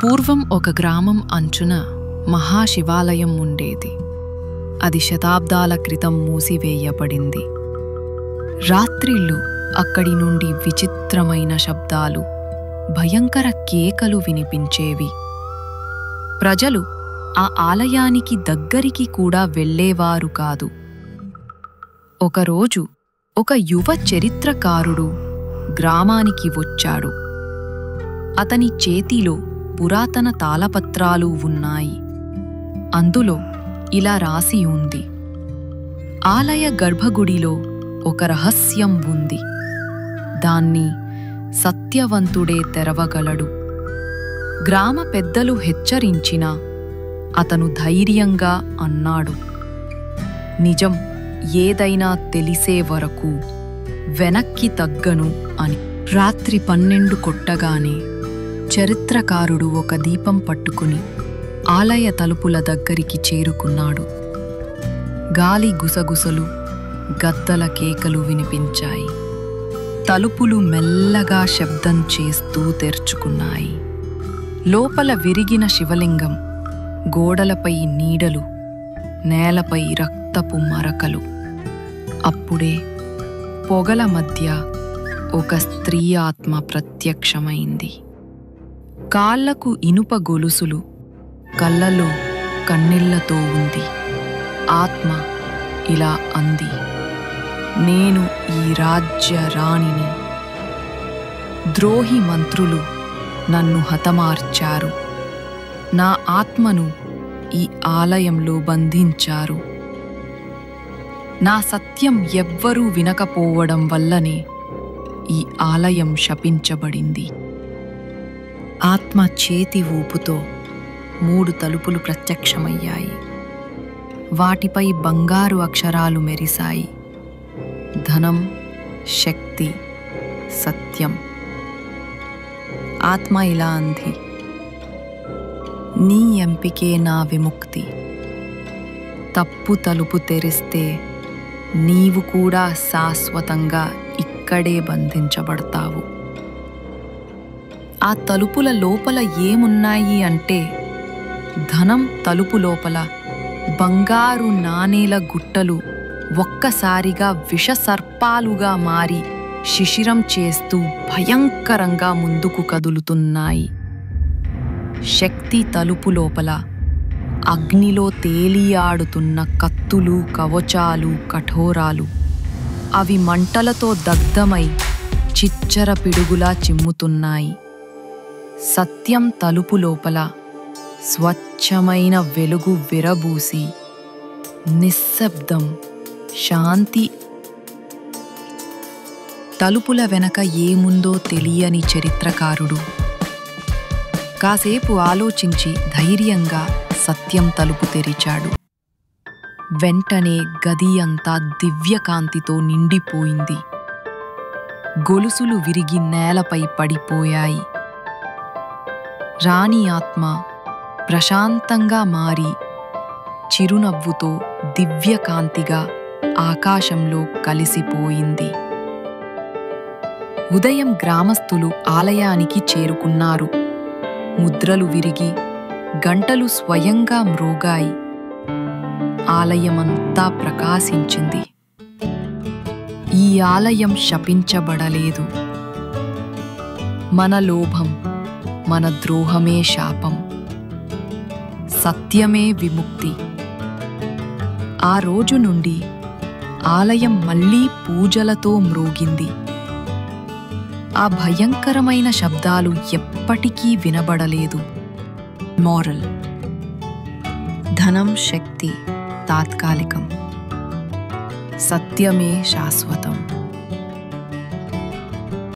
పూర్వం ఒక గ్రామం అంచున మహాశివాలయం ఉండేది. అది శతాబ్దాల క్రితం మూసివేయబడింది. రాత్రిళ్ళు అక్కడి నుండి విచిత్రమైన శబ్దాలు, భయంకర కేకలు వినిపించేవి. ప్రజలు ఆ ఆలయానికి దగ్గరికి కూడా వెళ్ళేవారు కాదు. ఒకరోజు ఒక యువ చరిత్రకారుడు గ్రామానికి వచ్చాడు. అతని చేతిలో పురాతన తాళపత్రాలు ఉన్నాయి. అందులో ఇలా రాసి ఉంది: ఆలయ గర్భగుడిలో ఒక రహస్యం ఉంది. దాన్ని సత్యవంతుడే తెరవగలడు. గ్రామ పెద్దలు హెచ్చరించినా అతను ధైర్యంగా అన్నాడు, నిజం ఏదైనా తెలిసే వరకు వెనక్కి తగ్గను అని. రాత్రి 12 కొట్టగానే చరిత్రకారుడు ఒక దీపం పట్టుకుని ఆలయ తలుపుల దగ్గరికి చేరుకున్నాడు. గాలి గుసగుసలు, గద్దల కేకలు వినిపించాయి. తలుపులు మెల్లగా శబ్దం చేస్తూ తెరుచుకున్నాయి. లోపల విరిగిన శివలింగం, గోడలపై నీడలు, నేలపై రక్తపు మరకలు. అప్పుడే పొగల మధ్య ఒక స్త్రీ ఆత్మ ప్రత్యక్షమైంది. కాళ్లకు ఇనుప గొలుసులు, కళ్ళలో కన్నీళ్లతో ఉంది. ఆత్మ ఇలా అంది: నేను ఈ రాజ్య రాణిని. ద్రోహి మంత్రులు నన్ను హతమార్చారు. నా ఆత్మను ఈ ఆలయంలో బంధించారు. నా సత్యం ఎవ్వరూ వినకపోవడం వల్లనే ఈ ఆలయం శపించబడింది. ఆత్మ చేతి ఊపుతో 3 తలుపులు ప్రత్యక్షమయ్యాయి. వాటిపై బంగారు అక్షరాలు మెరిశాయి: ధనం, శక్తి, సత్యం. ఆత్మ ఇలా అంది: నీ ఎంపికే నా విముక్తి. తప్పు తలుపు తెరిస్తే నీవు కూడా శాశ్వతంగా ఇక్కడే బంధించబడతావు. ఆ తలుపుల లోపల ఏమున్నాయి అంటే, ధనం తలుపు లోపల బంగారు నాణేల గుట్టలు ఒక్కసారిగా విషసర్పాలుగా మారి శిశిరం చేస్తూ భయంకరంగా ముందుకు కదులుతున్నాయి. శక్తి తలుపు లోపల అగ్నిలో తేలియాడుతున్న కత్తులు, కవచాలు, కఠోరాలు. అవి మంటలతో దగ్ధమై చిచ్చర పిడుగులా చిమ్ముతున్నాయి. సత్యం తలుపు లోపల స్వచ్ఛమైన వెలుగు విరబూసి నిశ్శబ్దం, శాంతి. తలుపుల వెనక ఏముందో తెలియని చరిత్రకారుడు కాసేపు ఆలోచించి ధైర్యంగా సత్యం తలుపు తెరిచాడు. వెంటనే గది అంతా దివ్యకాంతితో నిండిపోయింది. గొలుసులు విరిగి నేలపై పడిపోయాయి. రాణి ఆత్మ ప్రశాంతంగా మారి చిరునవ్వుతో దివ్యకాంతిగా ఆకాశంలో కలిసిపోయింది. ఉదయం గ్రామస్తులు ఆలయానికి చేరుకున్నారు. ముద్రలు విరిగి గంటలు స్వయంగా మ్రోగాయి. ఆలయమంతా ప్రకాశించింది. ఈ ఆలయం శపించబడలేదు. మన లోభం, మన ద్రోహమే శాపం, సత్యమే విముక్తి. ఆ రోజు నుండి ఆలయం మళ్లీ పూజలతో మ్రోగింది. ఆ భయంకరమైన శబ్దాలు ఎప్పటికీ వినబడలేదు. మోరల్: ధనం, శక్తి తాత్కాలికం, సత్యమే శాశ్వతం.